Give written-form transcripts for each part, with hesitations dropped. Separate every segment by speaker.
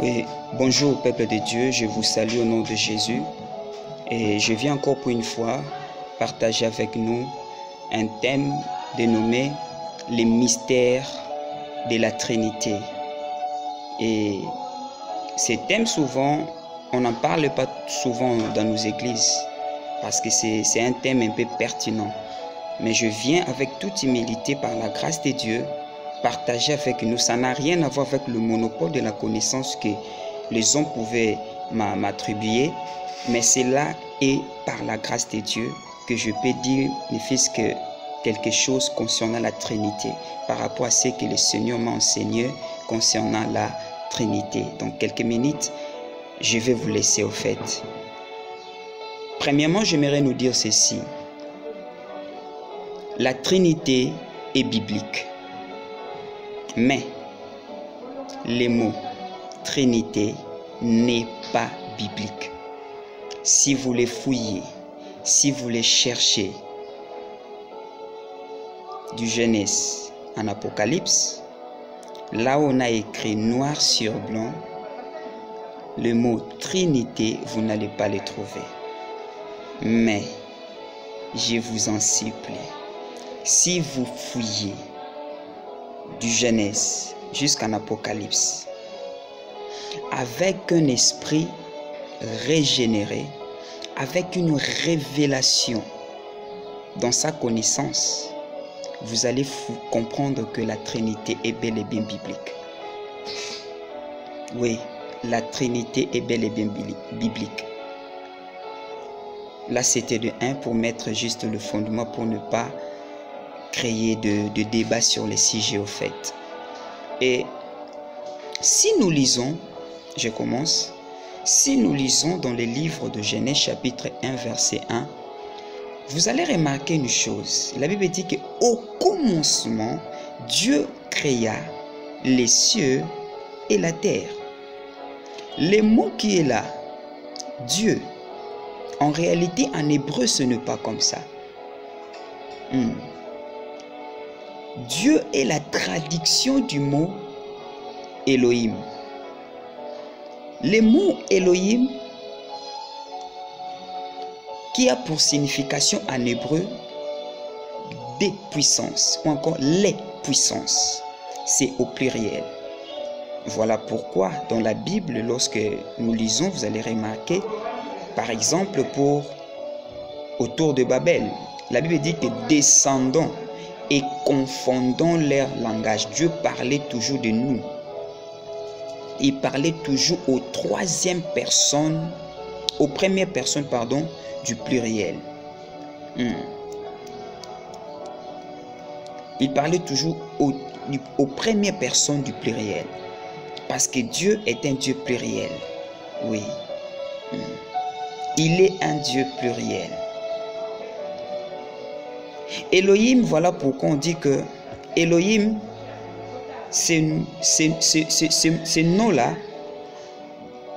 Speaker 1: Oui, bonjour peuple de Dieu, je vous salue au nom de Jésus et je viens encore pour une fois partager avec nous un thème dénommé les mystères de la Trinité. Et ces thèmes souvent, on n'en parle pas souvent dans nos églises parce que c'est un thème un peu pertinent. Mais je viens avec toute humilité par la grâce de Dieu partager avec nous. Ça n'a rien à voir avec le monopole de la connaissance que les hommes pouvaient m'attribuer, mais cela est par la grâce de Dieu que je peux dire, ne fût-ce que quelque chose concernant la Trinité, par rapport à ce que le Seigneur m'a enseigné concernant la Trinité. Donc quelques minutes, je vais vous laisser au fait. Premièrement, j'aimerais nous dire ceci. La Trinité est biblique. Mais le mot Trinité n'est pas biblique. Si vous les fouillez, si vous les cherchez, du Genèse en Apocalypse, là où on a écrit noir sur blanc, le mot Trinité, vous n'allez pas le trouver. Mais, je vous en supplie, si vous fouillez du Genèse jusqu'en Apocalypse, avec un esprit régénéré, avec une révélation dans sa connaissance, vous allez comprendre que la Trinité est bel et bien biblique. Oui, la Trinité est bel et bien biblique. Là, c'était de 1 pour mettre juste le fondement pour ne pas créer de débat sur les sujets au fait. Et si nous lisons, je commence, si nous lisons dans les livres de Genèse chapitre 1 verset 1, vous allez remarquer une chose. La Bible dit qu'au commencement, Dieu créa les cieux et la terre. Le mot qui est là, Dieu, en réalité en hébreu ce n'est pas comme ça. Dieu est la traduction du mot Elohim. Le mot Elohim, qui a pour signification en hébreu des puissances, ou encore les puissances, c'est au pluriel. Voilà pourquoi dans la Bible, lorsque nous lisons, vous allez remarquer, par exemple pour autour de Babel, la Bible dit que descendons et confondons leur langage. Dieu parlait toujours de nous. Il parlait toujours aux troisième personne, aux premières personnes, pardon, du pluriel. Il parlait toujours aux premières personnes du pluriel. Parce que Dieu est un Dieu pluriel. Oui. Il est un Dieu pluriel. Elohim, voilà pourquoi on dit que Elohim, ce nom-là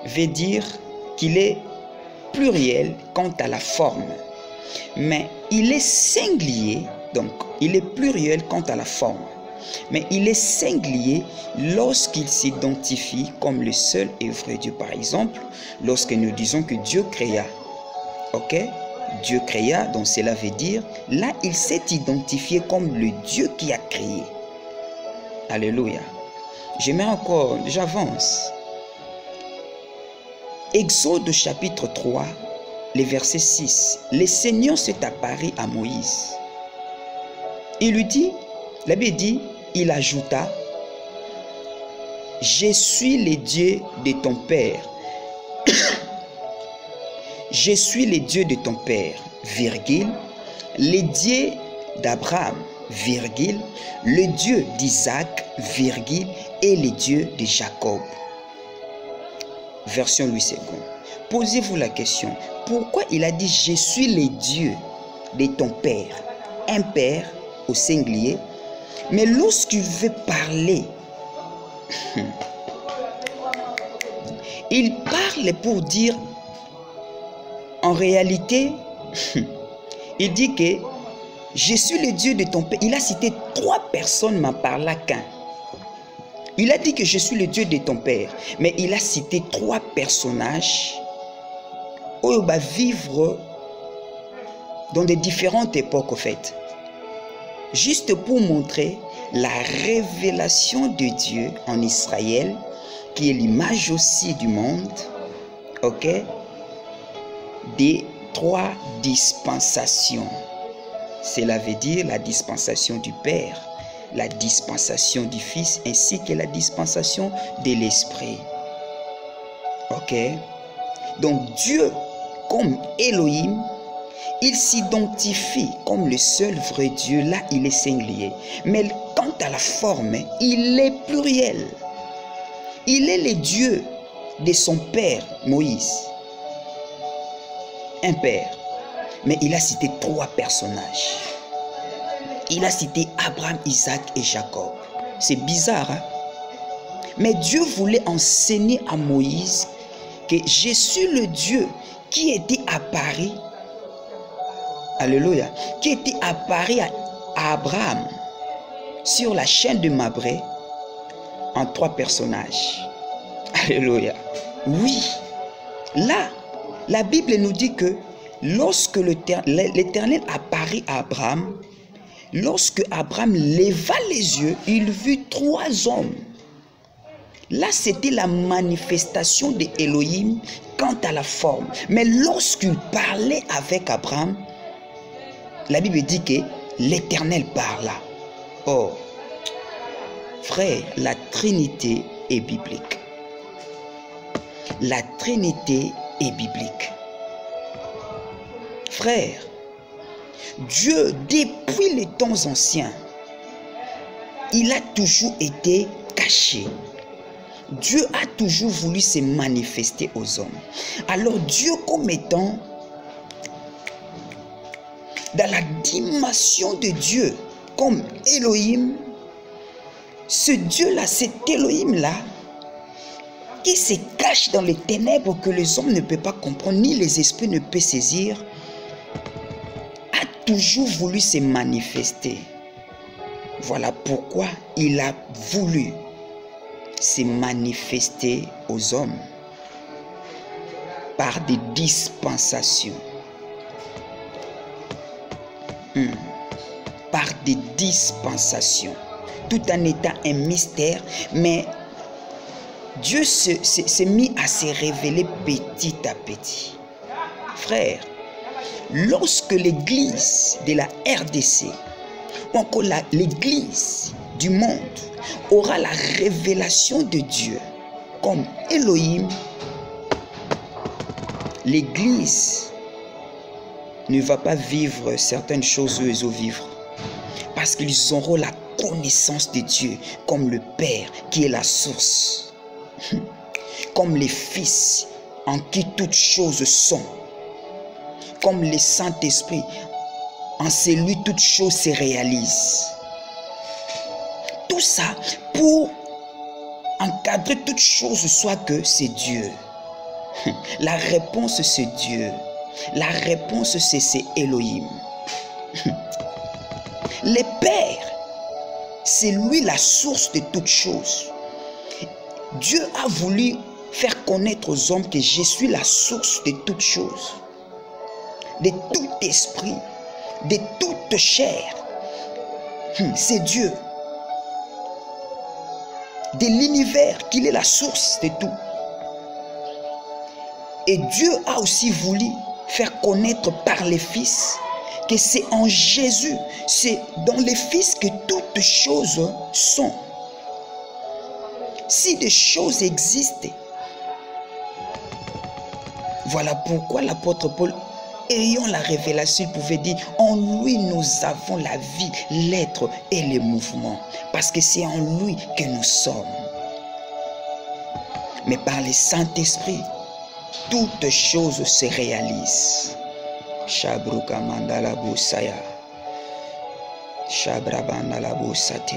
Speaker 1: veut dire qu'il est pluriel quant à la forme. Mais il est singulier, donc il est pluriel quant à la forme. Mais il est singulier lorsqu'il s'identifie comme le seul et vrai Dieu. Par exemple, lorsque nous disons que Dieu créa, ok? Dieu créa, donc cela veut dire, là il s'est identifié comme le Dieu qui a créé. Alléluia. J'aimerais encore, j'avance. Exode chapitre 3, le verset 6. Le Seigneur s'est apparu à Moïse. Il lui dit, la Bible dit, il ajouta, je suis le Dieu de ton Père. Je suis le Dieu de ton Père, virgule, le Dieu d'Abraham, virgule, le Dieu d'Isaac, virgule, et le Dieu de Jacob. Version Louis II. Posez-vous la question, pourquoi il a dit je suis le Dieu de ton Père, un Père au singulier, mais lorsqu'il veut parler, il parle pour dire, en réalité, il dit que je suis le Dieu de ton Père. Il a cité 3 personnes, mais par là qu'un. Il a dit que je suis le Dieu de ton père. Mais il a cité 3 personnages où il va vivre dans des différentes époques en fait. Juste pour montrer la révélation de Dieu en Israël, qui est l'image aussi du monde, ok, des 3 dispensations. Cela veut dire la dispensation du Père, la dispensation du Fils, ainsi que la dispensation de l'Esprit. Ok? Donc Dieu, comme Elohim, il s'identifie comme le seul vrai Dieu. Là, il est singulier. Mais quant à la forme, il est pluriel. Il est le Dieu de son père, Moïse. Un père. Mais il a cité 3 personnages. Il a cité Abraham, Isaac et Jacob. C'est bizarre, hein? Mais Dieu voulait enseigner à Moïse que je suis le Dieu qui était apparu, alléluia, qui était apparu à Abraham sur la chaîne de Mamré en 3 personnages. Alléluia. Oui, là, la Bible nous dit que lorsque l'Éternel apparut à Abraham, lorsque Abraham leva les yeux, il vit 3 hommes. Là, c'était la manifestation de Elohim quant à la forme. Mais lorsqu'il parlait avec Abraham, la Bible dit que l'Éternel parla. Oh, frère, la Trinité est biblique. La Trinité est biblique. Frère, Dieu, depuis les temps anciens, il a toujours été caché. Dieu a toujours voulu se manifester aux hommes. Alors Dieu, comme étant dans la dimension de Dieu, comme Elohim, ce Dieu-là, cet Elohim-là, qui se cache dans les ténèbres que les hommes ne peuvent pas comprendre, ni les esprits ne peuvent saisir, a toujours voulu se manifester. Voilà pourquoi il a voulu se manifester aux hommes par des dispensations. Par des dispensations. Tout en étant un mystère, mais Dieu s'est mis à se révéler petit à petit. Frère, lorsque l'église de la RDC, ou encore l'église du monde, aura la révélation de Dieu comme Elohim, l'église ne va pas vivre certaines choses où ils ont vivre. Parce qu'ils auront la connaissance de Dieu comme le Père qui est la source. Comme les fils en qui toutes choses sont. Comme le Saint-Esprit, en celui toutes choses se réalisent. Tout ça pour encadrer toutes choses, soit que c'est Dieu. La réponse c'est Dieu. La réponse c'est Elohim. Le Père, c'est lui la source de toutes choses. Dieu a voulu faire connaître aux hommes que je suis la source de toutes choses, de tout esprit, de toute chair. C'est Dieu. De l'univers, qu'il est la source de tout. Et Dieu a aussi voulu faire connaître par les fils que c'est en Jésus, c'est dans les fils que toutes choses sont. Si des choses existent, voilà pourquoi l'apôtre Paul, ayant la révélation, il pouvait dire, en lui nous avons la vie, l'être et le mouvement, parce que c'est en lui que nous sommes. Mais par le Saint-Esprit, toutes choses se réalisent. Shabruka mandala busaya. Shabrabandala busate.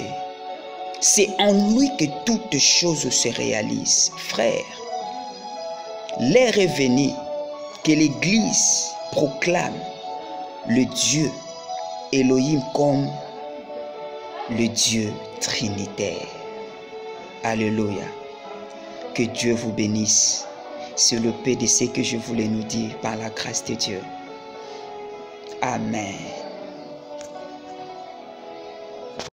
Speaker 1: C'est en lui que toutes choses se réalisent. Frère, l'heure est venue que l'Église proclame le Dieu Elohim comme le Dieu trinitaire. Alléluia. Que Dieu vous bénisse. C'est le PDC que je voulais nous dire par la grâce de Dieu. Amen.